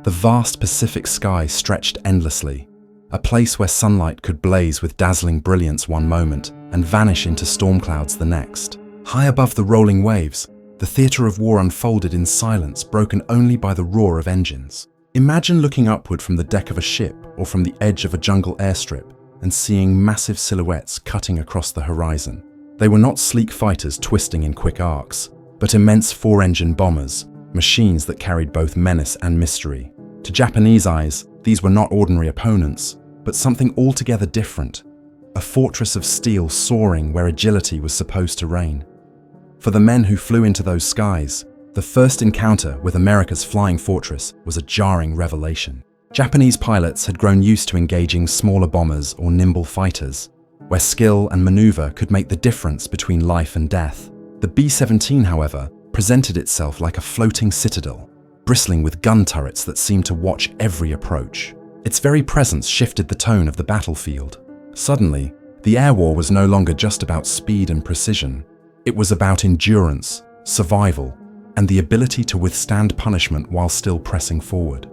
The vast Pacific sky stretched endlessly, a place where sunlight could blaze with dazzling brilliance one moment and vanish into storm clouds the next. High above the rolling waves, the theatre of war unfolded in silence broken only by the roar of engines. Imagine looking upward from the deck of a ship or from the edge of a jungle airstrip and seeing massive silhouettes cutting across the horizon. They were not sleek fighters twisting in quick arcs, but immense four-engine bombers, machines that carried both menace and mystery. To Japanese eyes, these were not ordinary opponents, but something altogether different, a fortress of steel soaring where agility was supposed to reign. For the men who flew into those skies, the first encounter with America's flying fortress was a jarring revelation. Japanese pilots had grown used to engaging smaller bombers or nimble fighters, where skill and maneuver could make the difference between life and death. The B-17, however, presented itself like a floating citadel, bristling with gun turrets that seemed to watch every approach. Its very presence shifted the tone of the battlefield. Suddenly, the air war was no longer just about speed and precision. It was about endurance, survival, and the ability to withstand punishment while still pressing forward.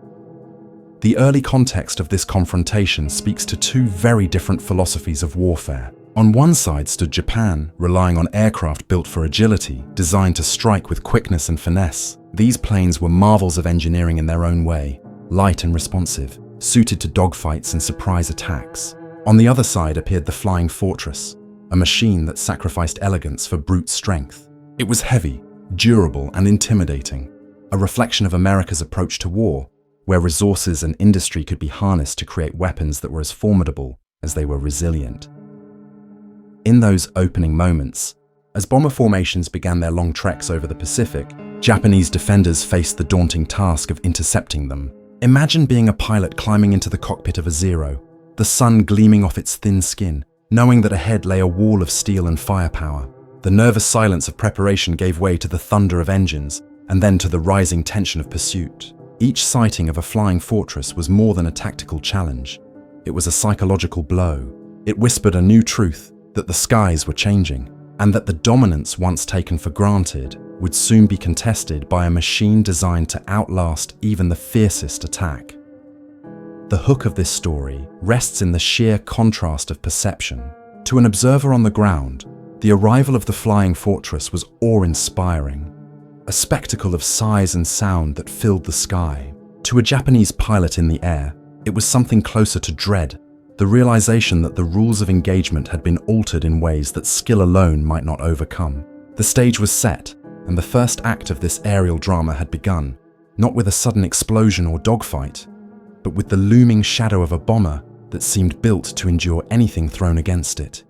The early context of this confrontation speaks to two very different philosophies of warfare. On one side stood Japan, relying on aircraft built for agility, designed to strike with quickness and finesse. These planes were marvels of engineering in their own way, light and responsive, suited to dogfights and surprise attacks. On the other side appeared the Flying Fortress, a machine that sacrificed elegance for brute strength. It was heavy, durable, and intimidating, a reflection of America's approach to war, where resources and industry could be harnessed to create weapons that were as formidable as they were resilient. In those opening moments, as bomber formations began their long treks over the Pacific, Japanese defenders faced the daunting task of intercepting them. Imagine being a pilot climbing into the cockpit of a Zero, the sun gleaming off its thin skin, knowing that ahead lay a wall of steel and firepower. The nervous silence of preparation gave way to the thunder of engines, and then to the rising tension of pursuit. Each sighting of a flying fortress was more than a tactical challenge. It was a psychological blow. It whispered a new truth, that the skies were changing, and that the dominance once taken for granted would soon be contested by a machine designed to outlast even the fiercest attack. The hook of this story rests in the sheer contrast of perception. To an observer on the ground, the arrival of the flying fortress was awe-inspiring, a spectacle of size and sound that filled the sky. To a Japanese pilot in the air, it was something closer to dread, the realization that the rules of engagement had been altered in ways that skill alone might not overcome. The stage was set, and the first act of this aerial drama had begun, not with a sudden explosion or dogfight, but with the looming shadow of a bomber that seemed built to endure anything thrown against it.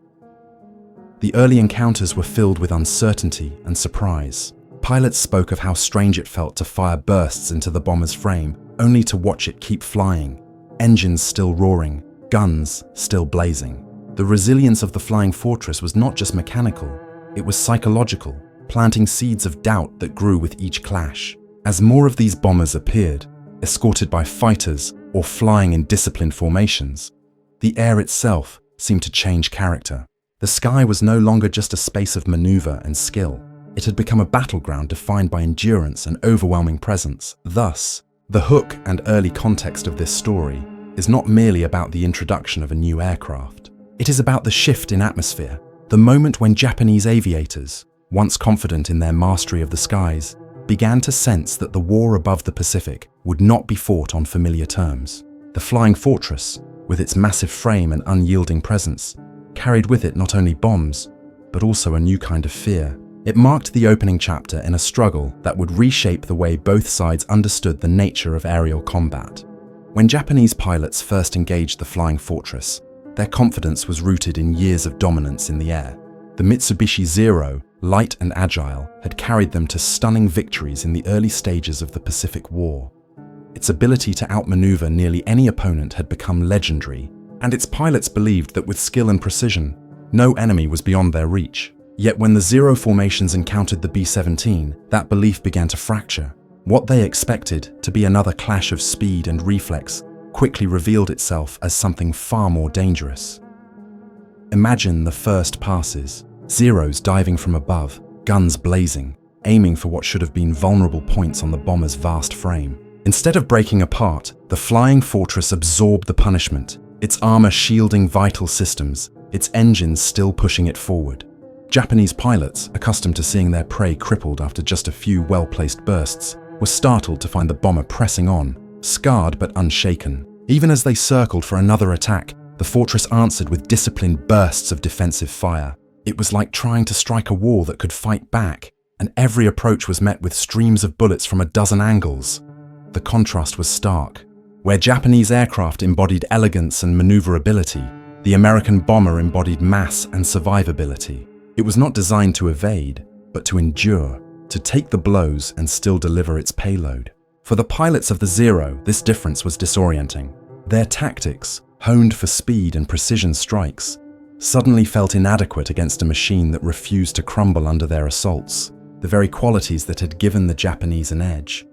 The early encounters were filled with uncertainty and surprise. Pilots spoke of how strange it felt to fire bursts into the bomber's frame, only to watch it keep flying, engines still roaring, guns still blazing. The resilience of the flying fortress was not just mechanical, it was psychological, planting seeds of doubt that grew with each clash. As more of these bombers appeared, escorted by fighters or flying in disciplined formations, the air itself seemed to change character. The sky was no longer just a space of maneuver and skill. It had become a battleground defined by endurance and overwhelming presence. Thus, the hook and early context of this story is not merely about the introduction of a new aircraft. It is about the shift in atmosphere, the moment when Japanese aviators, once confident in their mastery of the skies, began to sense that the war above the Pacific would not be fought on familiar terms. The Flying Fortress, with its massive frame and unyielding presence, carried with it not only bombs, but also a new kind of fear. It marked the opening chapter in a struggle that would reshape the way both sides understood the nature of aerial combat. When Japanese pilots first engaged the Flying Fortress, their confidence was rooted in years of dominance in the air. The Mitsubishi Zero, light and agile, had carried them to stunning victories in the early stages of the Pacific War. Its ability to outmaneuver nearly any opponent had become legendary, and its pilots believed that with skill and precision, no enemy was beyond their reach. Yet when the Zero formations encountered the B-17, that belief began to fracture. What they expected to be another clash of speed and reflex quickly revealed itself as something far more dangerous. Imagine the first passes, Zeros diving from above, guns blazing, aiming for what should have been vulnerable points on the bomber's vast frame. Instead of breaking apart, the flying fortress absorbed the punishment, its armor shielding vital systems, its engines still pushing it forward. Japanese pilots, accustomed to seeing their prey crippled after just a few well-placed bursts, were startled to find the bomber pressing on, scarred but unshaken. Even as they circled for another attack, the fortress answered with disciplined bursts of defensive fire. It was like trying to strike a wall that could fight back, and every approach was met with streams of bullets from a dozen angles. The contrast was stark. Where Japanese aircraft embodied elegance and maneuverability, the American bomber embodied mass and survivability. It was not designed to evade, but to endure, to take the blows and still deliver its payload. For the pilots of the Zero, this difference was disorienting. Their tactics, honed for speed and precision strikes, suddenly felt inadequate against a machine that refused to crumble under their assaults, the very qualities that had given the Japanese an edge.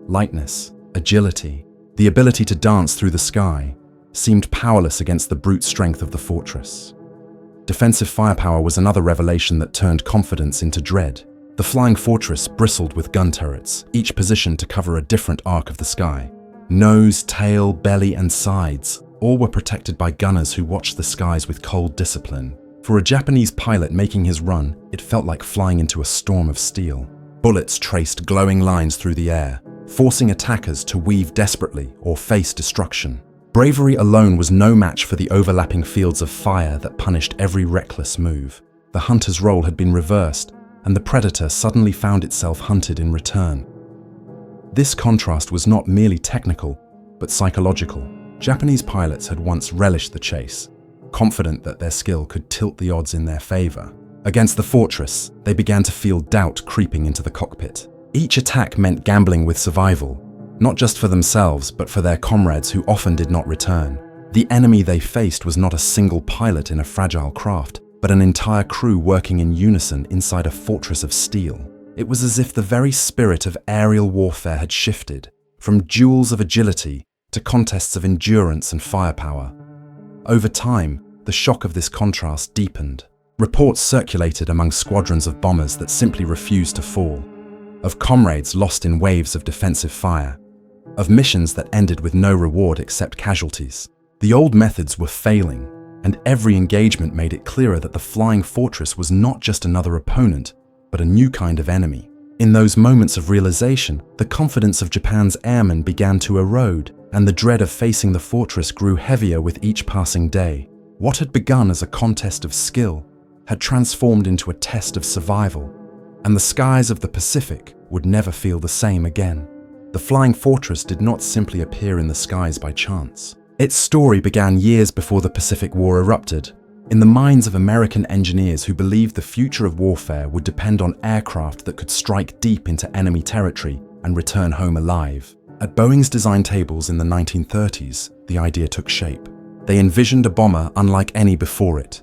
Lightness, agility, the ability to dance through the sky, seemed powerless against the brute strength of the fortress. Defensive firepower was another revelation that turned confidence into dread. The flying fortress bristled with gun turrets, each positioned to cover a different arc of the sky. Nose, tail, belly, and sides, all were protected by gunners who watched the skies with cold discipline. For a Japanese pilot making his run, it felt like flying into a storm of steel. Bullets traced glowing lines through the air, forcing attackers to weave desperately or face destruction. Bravery alone was no match for the overlapping fields of fire that punished every reckless move. The hunter's role had been reversed, and the predator suddenly found itself hunted in return. This contrast was not merely technical, but psychological. Japanese pilots had once relished the chase, confident that their skill could tilt the odds in their favor. Against the fortress, they began to feel doubt creeping into the cockpit. Each attack meant gambling with survival, not just for themselves, but for their comrades who often did not return. The enemy they faced was not a single pilot in a fragile craft, but an entire crew working in unison inside a fortress of steel. It was as if the very spirit of aerial warfare had shifted, from duels of agility to contests of endurance and firepower. Over time, the shock of this contrast deepened. Reports circulated among squadrons of bombers that simply refused to fall, of comrades lost in waves of defensive fire, of missions that ended with no reward except casualties. The old methods were failing, and every engagement made it clearer that the flying fortress was not just another opponent, but a new kind of enemy. In those moments of realization, the confidence of Japan's airmen began to erode, and the dread of facing the fortress grew heavier with each passing day. What had begun as a contest of skill had transformed into a test of survival, and the skies of the Pacific would never feel the same again. The flying fortress did not simply appear in the skies by chance. Its story began years before the Pacific War erupted, in the minds of American engineers who believed the future of warfare would depend on aircraft that could strike deep into enemy territory and return home alive. At Boeing's design tables in the 1930s, the idea took shape. They envisioned a bomber unlike any before it,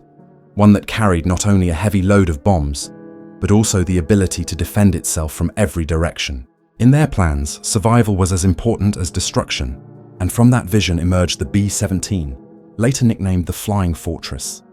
one that carried not only a heavy load of bombs, but also the ability to defend itself from every direction. In their plans, survival was as important as destruction, and from that vision emerged the B-17, later nicknamed the Flying Fortress.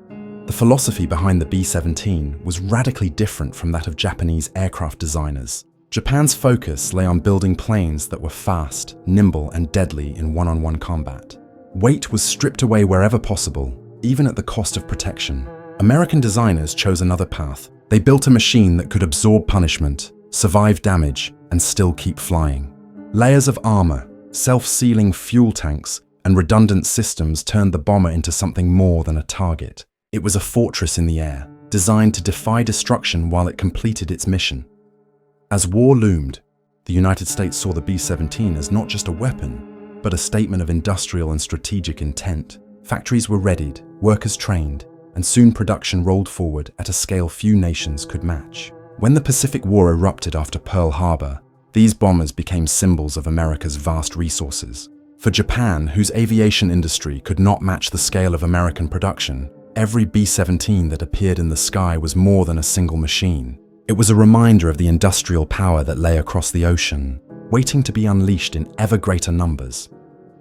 The philosophy behind the B-17 was radically different from that of Japanese aircraft designers. Japan's focus lay on building planes that were fast, nimble, and deadly in one-on-one combat. Weight was stripped away wherever possible, even at the cost of protection. American designers chose another path. They built a machine that could absorb punishment, survive damage, and still keep flying. Layers of armor, self-sealing fuel tanks, and redundant systems turned the bomber into something more than a target. It was a fortress in the air, designed to defy destruction while it completed its mission. As war loomed, the United States saw the B-17 as not just a weapon, but a statement of industrial and strategic intent. Factories were readied, workers trained, and soon production rolled forward at a scale few nations could match. When the Pacific War erupted after Pearl Harbor, these bombers became symbols of America's vast resources. For Japan, whose aviation industry could not match the scale of American production, every B-17 that appeared in the sky was more than a single machine. It was a reminder of the industrial power that lay across the ocean, waiting to be unleashed in ever greater numbers.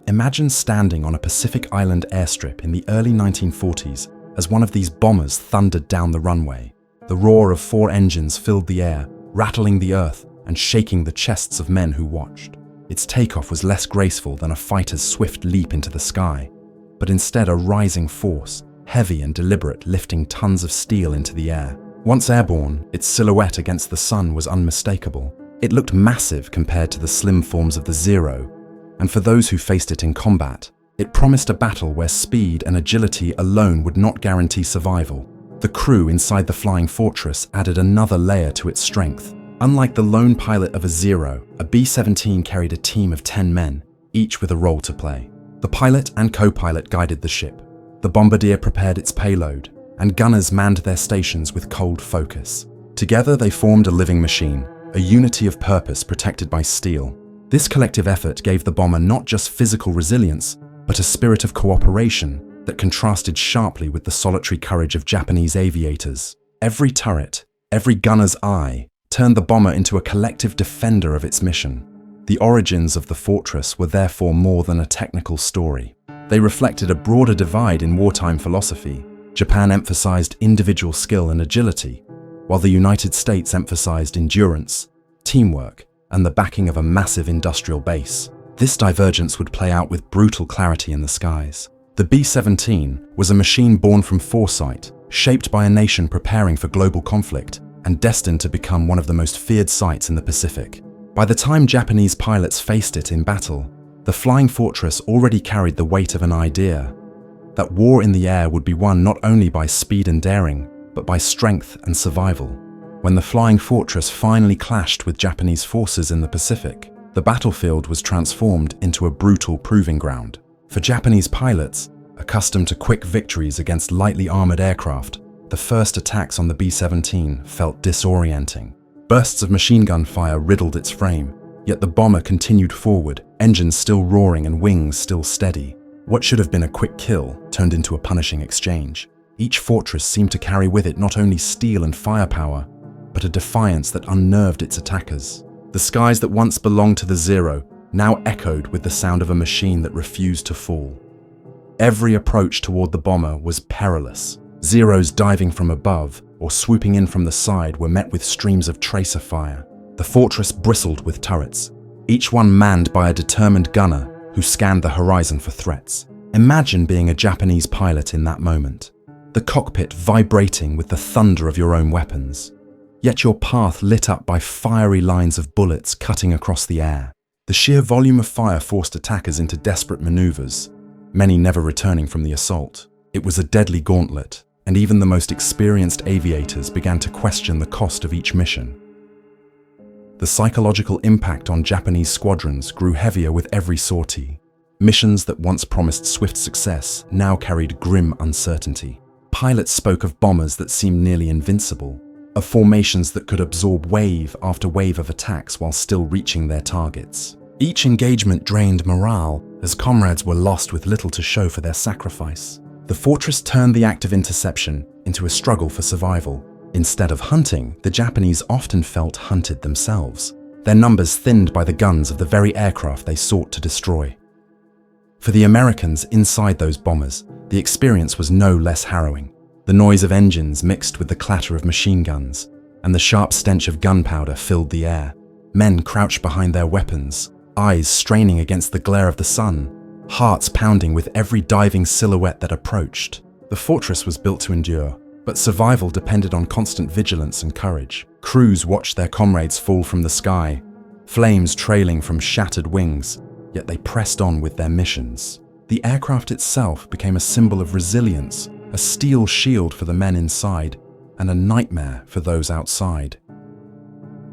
Imagine standing on a Pacific Island airstrip in the early 1940s as one of these bombers thundered down the runway. The roar of 4 engines filled the air, rattling the earth and shaking the chests of men who watched. Its takeoff was less graceful than a fighter's swift leap into the sky, but instead a rising force, heavy and deliberate, lifting tons of steel into the air. Once airborne, its silhouette against the sun was unmistakable. It looked massive compared to the slim forms of the Zero, and for those who faced it in combat, it promised a battle where speed and agility alone would not guarantee survival. The crew inside the flying fortress added another layer to its strength. Unlike the lone pilot of a Zero, a B-17 carried a team of 10 men, each with a role to play. The pilot and co-pilot guided the ship. The bombardier prepared its payload, and gunners manned their stations with cold focus. Together they formed a living machine, a unity of purpose protected by steel. This collective effort gave the bomber not just physical resilience, but a spirit of cooperation that contrasted sharply with the solitary courage of Japanese aviators. Every turret, every gunner's eye, turned the bomber into a collective defender of its mission. The origins of the fortress were therefore more than a technical story. They reflected a broader divide in wartime philosophy. Japan emphasized individual skill and agility, while the United States emphasized endurance, teamwork, and the backing of a massive industrial base. This divergence would play out with brutal clarity in the skies. The B-17 was a machine born from foresight, shaped by a nation preparing for global conflict, and destined to become one of the most feared sights in the Pacific. By the time Japanese pilots faced it in battle, the flying fortress already carried the weight of an idea that war in the air would be won not only by speed and daring, but by strength and survival. When the flying fortress finally clashed with Japanese forces in the Pacific, the battlefield was transformed into a brutal proving ground. For Japanese pilots, accustomed to quick victories against lightly armored aircraft, the first attacks on the B-17 felt disorienting. Bursts of machine gun fire riddled its frame, yet the bomber continued forward, engines still roaring and wings still steady. What should have been a quick kill turned into a punishing exchange. Each fortress seemed to carry with it not only steel and firepower, but a defiance that unnerved its attackers. The skies that once belonged to the Zero now echoed with the sound of a machine that refused to fall. Every approach toward the bomber was perilous. Zeros diving from above or swooping in from the side were met with streams of tracer fire. The fortress bristled with turrets, each one manned by a determined gunner who scanned the horizon for threats. Imagine being a Japanese pilot in that moment, the cockpit vibrating with the thunder of your own weapons, yet your path lit up by fiery lines of bullets cutting across the air. The sheer volume of fire forced attackers into desperate maneuvers, many never returning from the assault. It was a deadly gauntlet, and even the most experienced aviators began to question the cost of each mission. The psychological impact on Japanese squadrons grew heavier with every sortie. Missions that once promised swift success now carried grim uncertainty. Pilots spoke of bombers that seemed nearly invincible, of formations that could absorb wave after wave of attacks while still reaching their targets. Each engagement drained morale as comrades were lost with little to show for their sacrifice. The fortress turned the act of interception into a struggle for survival. Instead of hunting, the Japanese often felt hunted themselves, their numbers thinned by the guns of the very aircraft they sought to destroy. For the Americans inside those bombers, the experience was no less harrowing. The noise of engines mixed with the clatter of machine guns, and the sharp stench of gunpowder filled the air. Men crouched behind their weapons, eyes straining against the glare of the sun, hearts pounding with every diving silhouette that approached. The fortress was built to endure, but survival depended on constant vigilance and courage. Crews watched their comrades fall from the sky, flames trailing from shattered wings, yet they pressed on with their missions. The aircraft itself became a symbol of resilience, a steel shield for the men inside, and a nightmare for those outside.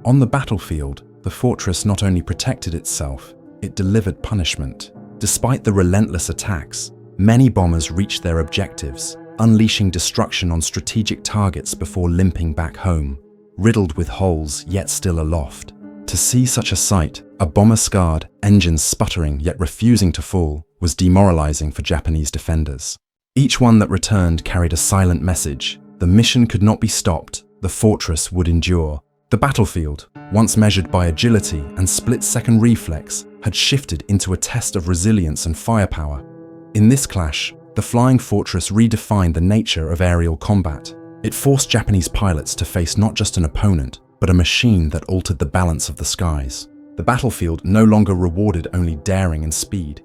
On the battlefield, the fortress not only protected itself, it delivered punishment. Despite the relentless attacks, many bombers reached their objectives, unleashing destruction on strategic targets before limping back home, riddled with holes yet still aloft. To see such a sight, a bomber scarred, engines sputtering yet refusing to fall, was demoralizing for Japanese defenders. Each one that returned carried a silent message. The mission could not be stopped, the fortress would endure. The battlefield, once measured by agility and split-second reflex, had shifted into a test of resilience and firepower. In this clash, the flying fortress redefined the nature of aerial combat. It forced Japanese pilots to face not just an opponent, but a machine that altered the balance of the skies. The battlefield no longer rewarded only daring and speed.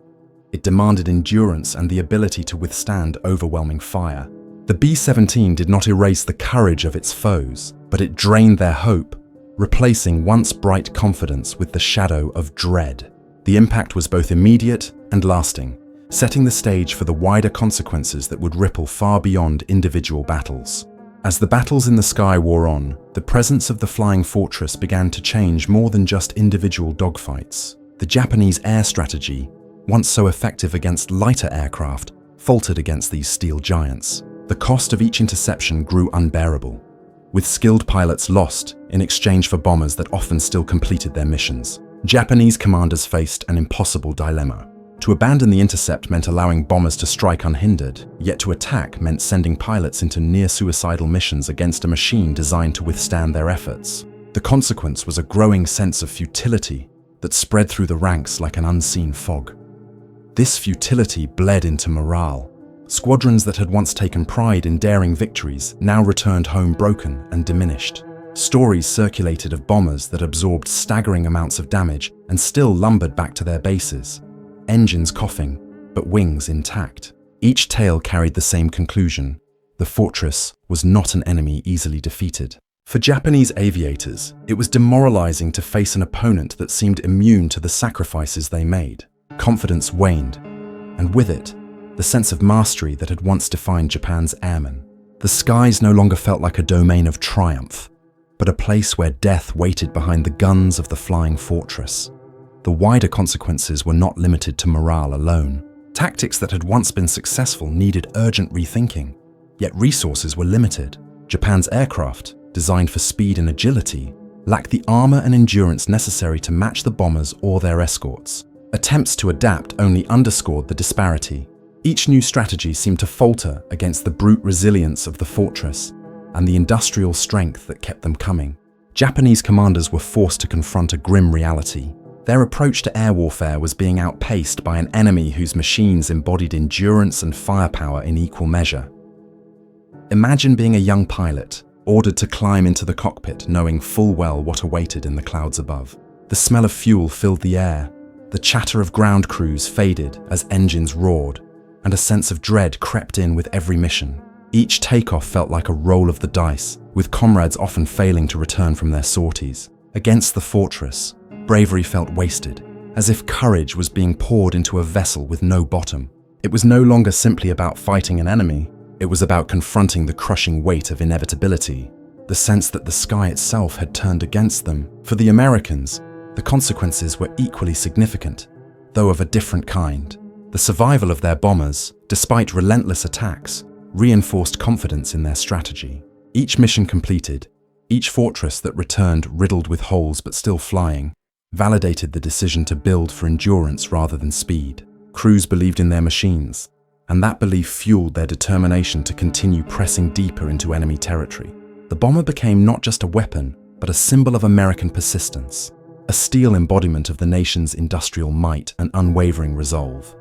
It demanded endurance and the ability to withstand overwhelming fire. The B-17 did not erase the courage of its foes, but it drained their hope, replacing once bright confidence with the shadow of dread. The impact was both immediate and lasting, setting the stage for the wider consequences that would ripple far beyond individual battles. As the battles in the sky wore on, the presence of the flying fortress began to change more than just individual dogfights. The Japanese air strategy, once so effective against lighter aircraft, faltered against these steel giants. The cost of each interception grew unbearable, with skilled pilots lost in exchange for bombers that often still completed their missions. Japanese commanders faced an impossible dilemma. To abandon the intercept meant allowing bombers to strike unhindered, yet to attack meant sending pilots into near-suicidal missions against a machine designed to withstand their efforts. The consequence was a growing sense of futility that spread through the ranks like an unseen fog. This futility bled into morale. Squadrons that had once taken pride in daring victories now returned home broken and diminished. Stories circulated of bombers that absorbed staggering amounts of damage and still lumbered back to their bases, engines coughing, but wings intact. Each tale carried the same conclusion: the fortress was not an enemy easily defeated. For Japanese aviators, it was demoralizing to face an opponent that seemed immune to the sacrifices they made. Confidence waned, and with it, the sense of mastery that had once defined Japan's airmen. The skies no longer felt like a domain of triumph, but a place where death waited behind the guns of the flying fortress. The wider consequences were not limited to morale alone. Tactics that had once been successful needed urgent rethinking, yet resources were limited. Japan's aircraft, designed for speed and agility, lacked the armor and endurance necessary to match the bombers or their escorts. Attempts to adapt only underscored the disparity. Each new strategy seemed to falter against the brute resilience of the fortress and the industrial strength that kept them coming. Japanese commanders were forced to confront a grim reality. Their approach to air warfare was being outpaced by an enemy whose machines embodied endurance and firepower in equal measure. Imagine being a young pilot, ordered to climb into the cockpit knowing full well what awaited in the clouds above. The smell of fuel filled the air, the chatter of ground crews faded as engines roared, and a sense of dread crept in with every mission. Each takeoff felt like a roll of the dice, with comrades often failing to return from their sorties. Against the fortress, bravery felt wasted, as if courage was being poured into a vessel with no bottom. It was no longer simply about fighting an enemy, it was about confronting the crushing weight of inevitability, the sense that the sky itself had turned against them. For the Americans, the consequences were equally significant, though of a different kind. The survival of their bombers, despite relentless attacks, reinforced confidence in their strategy. Each mission completed, each fortress that returned riddled with holes but still flying, validated the decision to build for endurance rather than speed. Crews believed in their machines, and that belief fueled their determination to continue pressing deeper into enemy territory. The bomber became not just a weapon, but a symbol of American persistence, a steel embodiment of the nation's industrial might and unwavering resolve.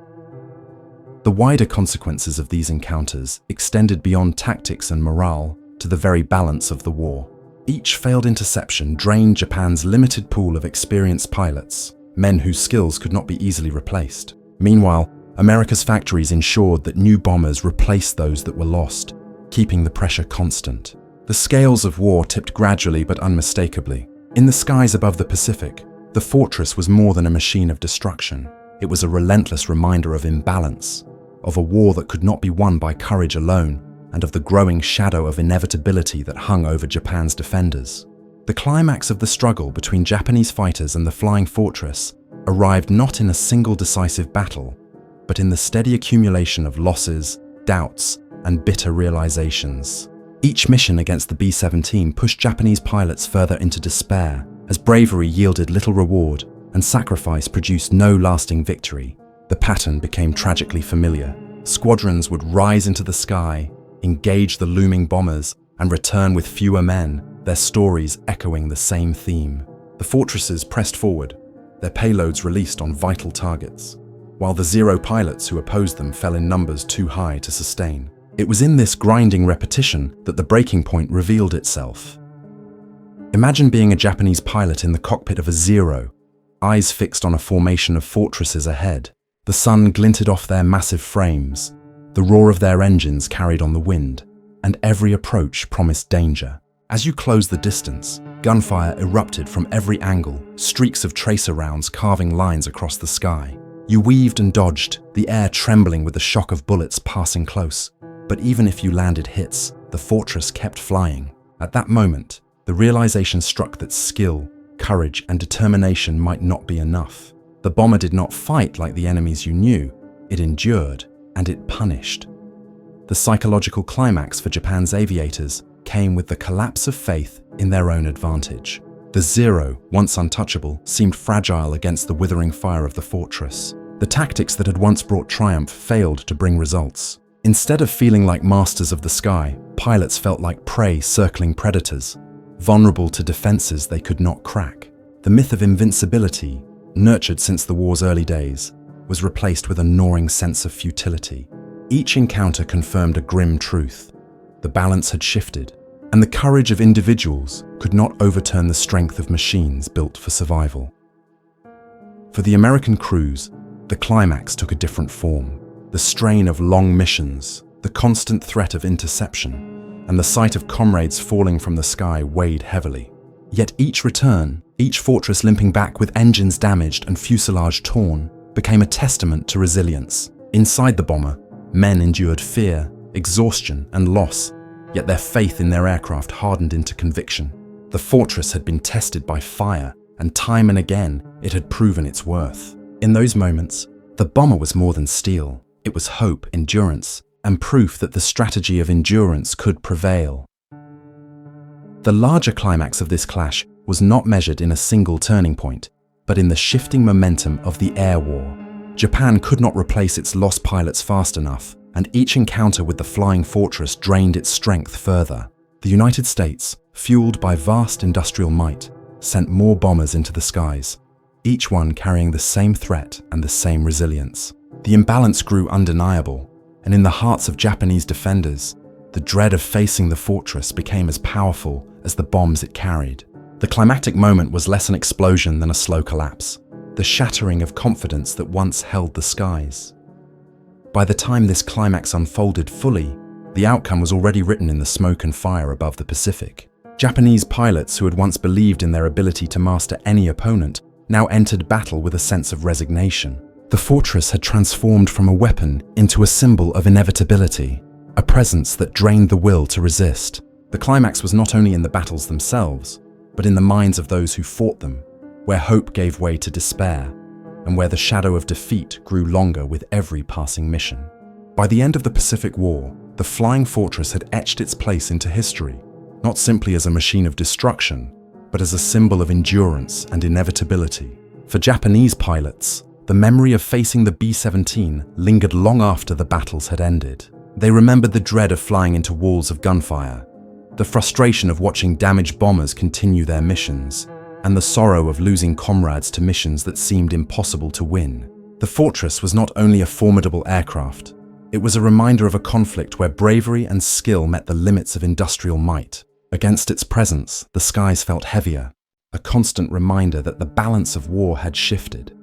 The wider consequences of these encounters extended beyond tactics and morale to the very balance of the war. Each failed interception drained Japan's limited pool of experienced pilots, men whose skills could not be easily replaced. Meanwhile, America's factories ensured that new bombers replaced those that were lost, keeping the pressure constant. The scales of war tipped gradually but unmistakably. In the skies above the Pacific, the fortress was more than a machine of destruction. It was a relentless reminder of imbalance, of a war that could not be won by courage alone, and of the growing shadow of inevitability that hung over Japan's defenders. The climax of the struggle between Japanese fighters and the flying fortress arrived not in a single decisive battle, but in the steady accumulation of losses, doubts, and bitter realizations. Each mission against the B-17 pushed Japanese pilots further into despair, as bravery yielded little reward and sacrifice produced no lasting victory. The pattern became tragically familiar. Squadrons would rise into the sky, engage the looming bombers, and return with fewer men, their stories echoing the same theme. The fortresses pressed forward, their payloads released on vital targets, while the Zero pilots who opposed them fell in numbers too high to sustain. It was in this grinding repetition that the breaking point revealed itself. Imagine being a Japanese pilot in the cockpit of a Zero, eyes fixed on a formation of fortresses ahead. The sun glinted off their massive frames, the roar of their engines carried on the wind, and every approach promised danger. As you closed the distance, gunfire erupted from every angle, streaks of tracer rounds carving lines across the sky. You weaved and dodged, the air trembling with the shock of bullets passing close. But even if you landed hits, the fortress kept flying. At that moment, the realization struck that skill, courage, and determination might not be enough. The bomber did not fight like the enemies you knew, it endured, and it punished. The psychological climax for Japan's aviators came with the collapse of faith in their own advantage. The Zero, once untouchable, seemed fragile against the withering fire of the fortress. The tactics that had once brought triumph failed to bring results. Instead of feeling like masters of the sky, pilots felt like prey circling predators, vulnerable to defenses they could not crack. The myth of invincibility, nurtured since the war's early days, was replaced with a gnawing sense of futility. Each encounter confirmed a grim truth. The balance had shifted, and the courage of individuals could not overturn the strength of machines built for survival. For the American crews, the climax took a different form. The strain of long missions, the constant threat of interception, and the sight of comrades falling from the sky weighed heavily. Yet each return, each fortress limping back with engines damaged and fuselage torn, became a testament to resilience. Inside the bomber, men endured fear, exhaustion, and loss, yet their faith in their aircraft hardened into conviction. The fortress had been tested by fire, and time and again it had proven its worth. In those moments, the bomber was more than steel. It was hope, endurance, and proof that the strategy of endurance could prevail. The larger climax of this clash was not measured in a single turning point, but in the shifting momentum of the air war. Japan could not replace its lost pilots fast enough, and each encounter with the flying fortress drained its strength further. The United States, fueled by vast industrial might, sent more bombers into the skies, each one carrying the same threat and the same resilience. The imbalance grew undeniable, and in the hearts of Japanese defenders, the dread of facing the fortress became as powerful as the bombs it carried. The climactic moment was less an explosion than a slow collapse, the shattering of confidence that once held the skies. By the time this climax unfolded fully, the outcome was already written in the smoke and fire above the Pacific. Japanese pilots who had once believed in their ability to master any opponent now entered battle with a sense of resignation. The fortress had transformed from a weapon into a symbol of inevitability, a presence that drained the will to resist. The climax was not only in the battles themselves, but in the minds of those who fought them, where hope gave way to despair, and where the shadow of defeat grew longer with every passing mission. By the end of the Pacific War, the flying fortress had etched its place into history, not simply as a machine of destruction, but as a symbol of endurance and inevitability. For Japanese pilots, the memory of facing the B-17 lingered long after the battles had ended. They remembered the dread of flying into walls of gunfire, the frustration of watching damaged bombers continue their missions, and the sorrow of losing comrades to missions that seemed impossible to win. The fortress was not only a formidable aircraft, it was a reminder of a conflict where bravery and skill met the limits of industrial might. Against its presence, the skies felt heavier, a constant reminder that the balance of war had shifted.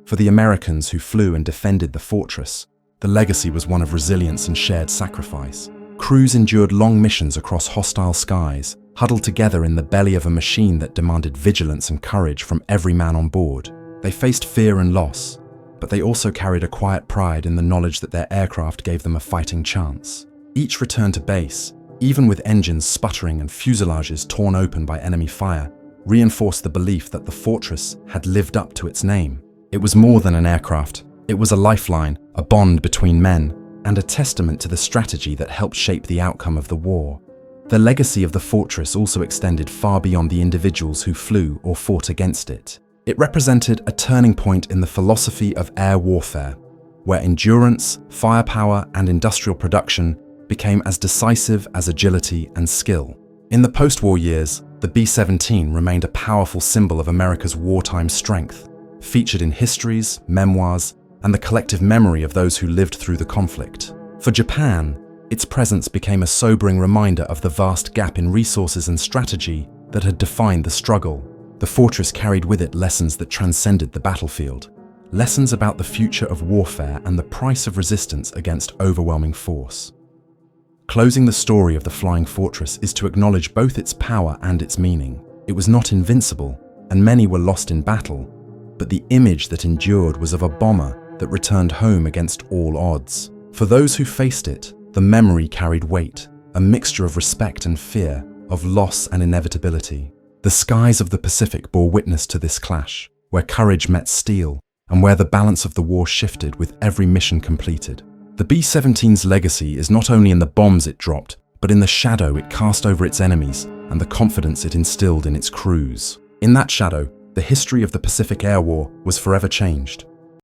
For the Americans who flew and defended the fortress, the legacy was one of resilience and shared sacrifice. Crews endured long missions across hostile skies, huddled together in the belly of a machine that demanded vigilance and courage from every man on board. They faced fear and loss, but they also carried a quiet pride in the knowledge that their aircraft gave them a fighting chance. Each return to base, even with engines sputtering and fuselages torn open by enemy fire, reinforced the belief that the fortress had lived up to its name. It was more than an aircraft. It was a lifeline, a bond between men, and a testament to the strategy that helped shape the outcome of the war. The legacy of the fortress also extended far beyond the individuals who flew or fought against it. It represented a turning point in the philosophy of air warfare, where endurance, firepower, and industrial production became as decisive as agility and skill. In the post-war years, the B-17 remained a powerful symbol of America's wartime strength, featured in histories, memoirs, and the collective memory of those who lived through the conflict. For Japan, its presence became a sobering reminder of the vast gap in resources and strategy that had defined the struggle. The fortress carried with it lessons that transcended the battlefield. Lessons about the future of warfare and the price of resistance against overwhelming force. Closing the story of the Flying Fortress is to acknowledge both its power and its meaning. It was not invincible, and many were lost in battle, but the image that endured was of a bomber that returned home against all odds. For those who faced it, the memory carried weight, a mixture of respect and fear, of loss and inevitability. The skies of the Pacific bore witness to this clash, where courage met steel, and where the balance of the war shifted with every mission completed. The B-17's legacy is not only in the bombs it dropped, but in the shadow it cast over its enemies and the confidence it instilled in its crews. In that shadow, the history of the Pacific Air War was forever changed.